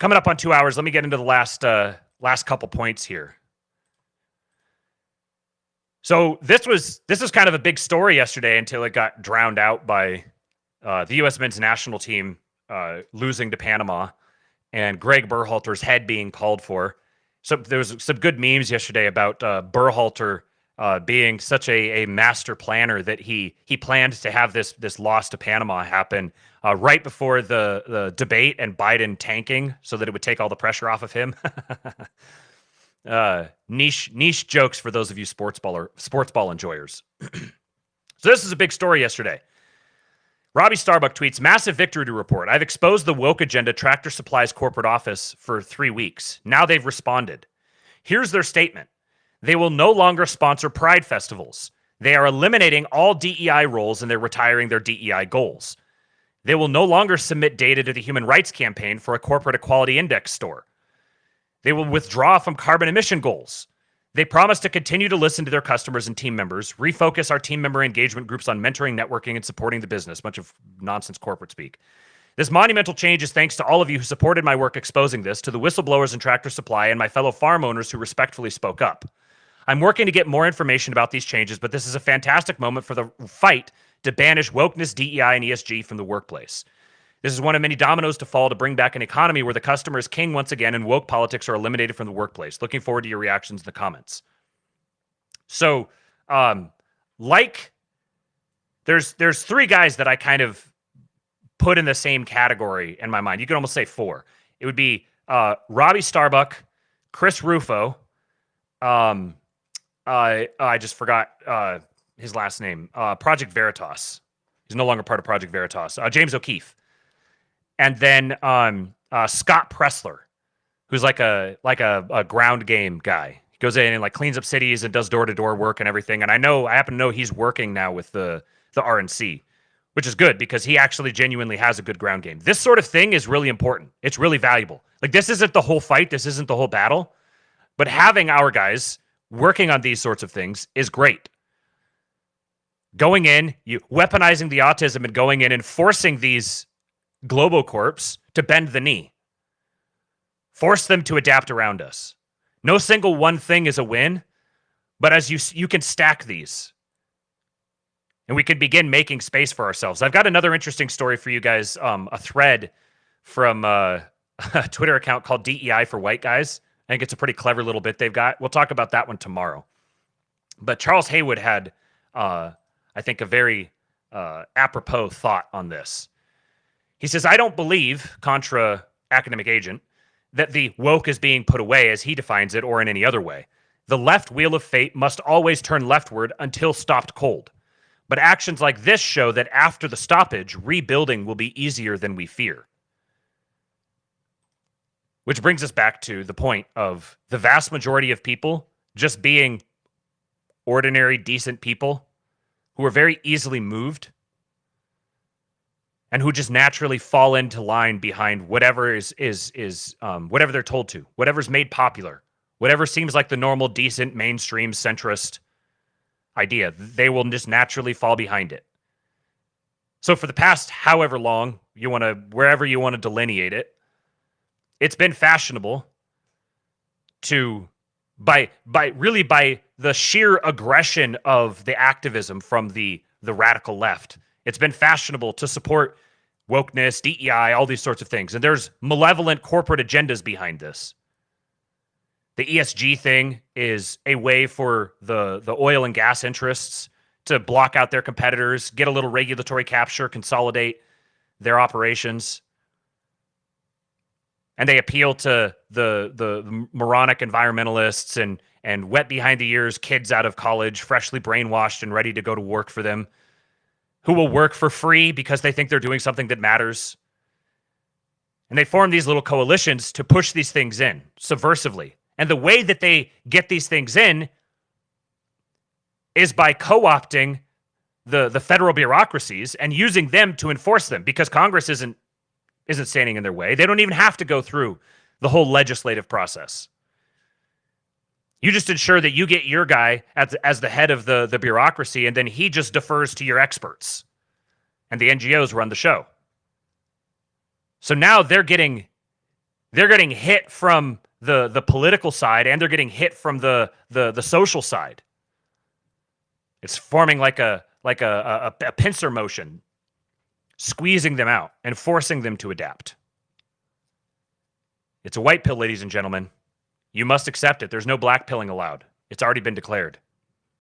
coming up on 2 hours. Let me get into the last couple points here. So this was kind of a big story yesterday until it got drowned out by the U.S. men's national team losing to Panama and Greg Berhalter's head being called for. So there was some good memes yesterday about Berhalter being such a master planner that he planned to have this loss to Panama happen right before the debate and Biden tanking so that it would take all the pressure off of him. Niche jokes for those of you sports ball enjoyers. So this is a big story yesterday. Robbie Starbuck tweets, massive victory to report. I've exposed the woke agenda Tractor Supply's corporate office for 3 weeks. Now they've responded. Here's their statement. They will no longer sponsor pride festivals. They are eliminating all DEI roles and they're retiring their DEI goals. They will no longer submit data to the Human Rights Campaign for a corporate equality index score. They will withdraw from carbon emission goals. They promise to continue to listen to their customers and team members, refocus our team member engagement groups on mentoring, networking, and supporting the business. Bunch of nonsense corporate speak. This monumental change is thanks to all of you who supported my work exposing this, to the whistleblowers in Tractor Supply and my fellow farm owners who respectfully spoke up. I'm working to get more information about these changes, but this is a fantastic moment for the fight to banish wokeness, DEI, and ESG from the workplace. This is one of many dominoes to fall to bring back an economy where the customer is king once again and woke politics are eliminated from the workplace. Looking forward to your reactions in the comments. So, there's 3 guys that I kind of put in the same category in my mind. You could almost say 4. It would be Robbie Starbuck, Chris Rufo. I just forgot his last name. Project Veritas. He's no longer part of Project Veritas. James O'Keefe. And then Scott Pressler, who's like a ground game guy. He goes in and like cleans up cities and does door-to-door work and everything. And I happen to know he's working now with the RNC, which is good because he actually genuinely has a good ground game. This sort of thing is really important. It's really valuable. Like, this isn't the whole fight. This isn't the whole battle. But having our guys working on these sorts of things is great. Going in, you weaponizing the autism and going in and forcing these Globocorps to bend the knee. Force them to adapt around us. No single one thing is a win, but as you can stack these. And we can begin making space for ourselves. I've got another interesting story for you guys, a thread from a Twitter account called DEI for White Guys. I think it's a pretty clever little bit they've got. We'll talk about that one tomorrow. But Charles Haywood had, I think, a very apropos thought on this. He says, I don't believe, contra academic agent, that the woke is being put away as he defines it or in any other way. The left wheel of fate must always turn leftward until stopped cold. But actions like this show that after the stoppage, rebuilding will be easier than we fear. Which brings us back to the point of the vast majority of people just being ordinary, decent people who are very easily moved and who just naturally fall into line behind whatever is whatever they're told to, whatever's made popular, whatever seems like the normal, decent, mainstream, centrist idea. They will just naturally fall behind it. So for the past however long wherever you want to delineate it, it's been fashionable to, by the sheer aggression of the activism from the radical left, it's been fashionable to support wokeness, DEI, all these sorts of things. And there's malevolent corporate agendas behind this. The ESG thing is a way for the oil and gas interests to block out their competitors, get a little regulatory capture, consolidate their operations. And they appeal to the moronic environmentalists and wet behind the ears kids out of college, freshly brainwashed and ready to go to work for them, who will work for free because they think they're doing something that matters. And they form these little coalitions to push these things in subversively. And the way that they get these things in is by co-opting the federal bureaucracies and using them to enforce them, because Congress isn't standing in their way. They don't even have to go through the whole legislative process. You just ensure that you get your guy as the head of the bureaucracy, and then he just defers to your experts. And the NGOs run the show. So now they're getting They're getting hit from the political side, and they're getting hit from the social side. It's forming like a pincer motion, squeezing them out and forcing them to adapt. It's a white pill, ladies and gentlemen. You must accept it. There's no black pilling allowed. It's already been declared.